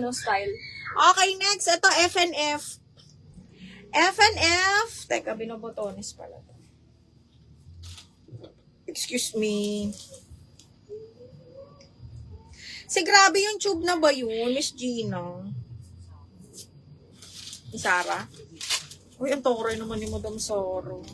yung style. Okay, next. Ito, FNF. FNF. Teka, binobotones pala. Excuse me. Grabe yung tube na ba yun, Miss Gina? Ni Sarah? Uy, ang toray naman ni Madam Soro.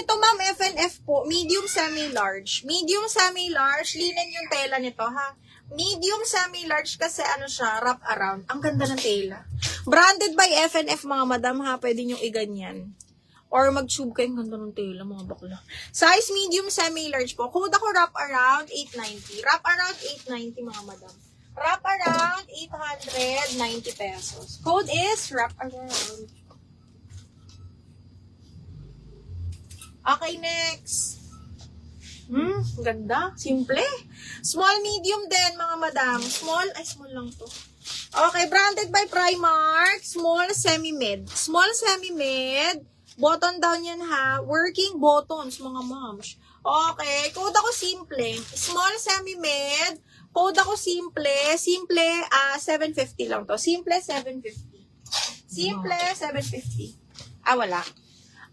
Ito ma'am, FNF po. Medium, semi-large. Medium, semi-large. Linen yung tela nito, ha? Medium, semi-large kasi ano siya, wrap around. Ang ganda ng tela. Branded by FNF, mga madam, ha? Pwede nyo iganyan. Or mag-tube kayo, ang ganda ng tela, mga bakla. Size medium, semi-large po. Code ako wrap around, 890. Wrap around, 890, mga madam. Wrap around, 890 pesos. Code is wrap around. Okay, next. Ganda. Simple. Small, medium din, mga madam. Small lang to. Okay, branded by Primark. Small, semi-mid. Small, semi-mid. Button down yan, ha. Working buttons, mga moms. Okay, code ako simple. Small, semi-mid. Code ako simple. Simple, 750 lang to. Simple, 750. Simple, 750. Wala.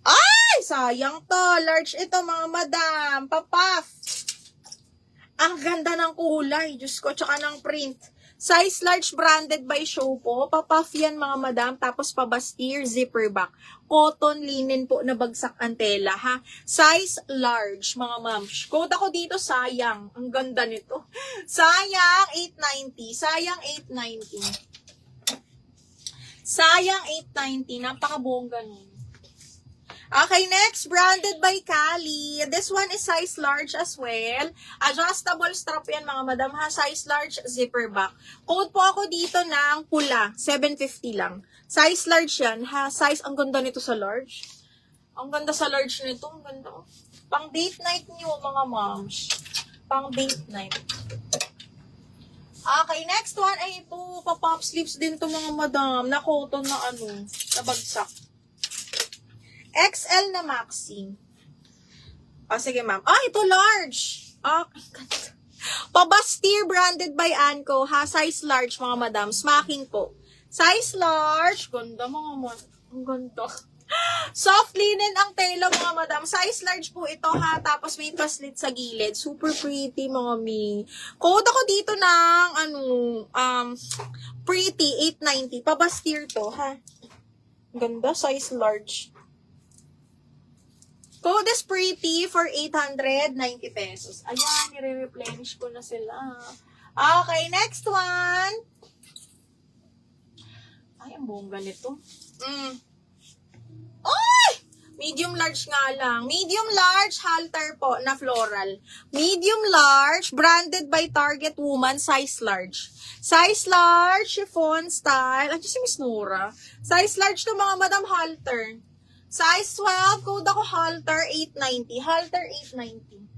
Ay, sayang to. Large ito, mga madam. Papaf. Ang ganda ng kulay. Diyos ko, tsaka ng print. Size large, branded by Showpo. Papaf yan, mga madam. Tapos pabastir, zipper back. Cotton, linen po na bagsak ang tela, ha? Size large, mga mams. Code ako dito, sayang. Ang ganda nito. Sayang, 890. Sayang, 890. Sayang, 890. Napakabongga nun. Okay, next, branded by Cali. This one is size large as well. Adjustable strap yan, mga madam, ha? Size large, zipper back. Code po ako dito ng pula. 750 lang. Size large yan, ha? Size, ang ganda nito sa large. Ang ganda sa large nito. Ang ganda. Pang date night niyo, mga moms. Pang date night. Okay, next one ay ito. Pa-pop sleeves din to, mga madam. Na cotton na ano, na bagsak. XL na maxi. Sige, ma'am. Ito large. Pabastir, branded by Anco, ha? Size large, mga madam. Smacking po. Size large. Ganda, mga madam. Ang ganda. Soft linen ang tela, mga madam. Size large po ito, ha? Tapos may paslit sa gilid. Super pretty, mga mi. Code ako dito ng, pretty, 890. Pabastir to, ha? Ganda, size large. Code is pretty for 890 pesos. Ayan, nire-replenish ko na sila. Okay, next one. Ay, ang bongga nito. Ay! Medium large nga lang. Medium large, halter po, na floral. Medium large, branded by Target Woman, size large. Size large, chiffon style. Ano si Miss Nora? Size large to, mga madam, halter. Size 12, code ako halter, 890. Halter, 890.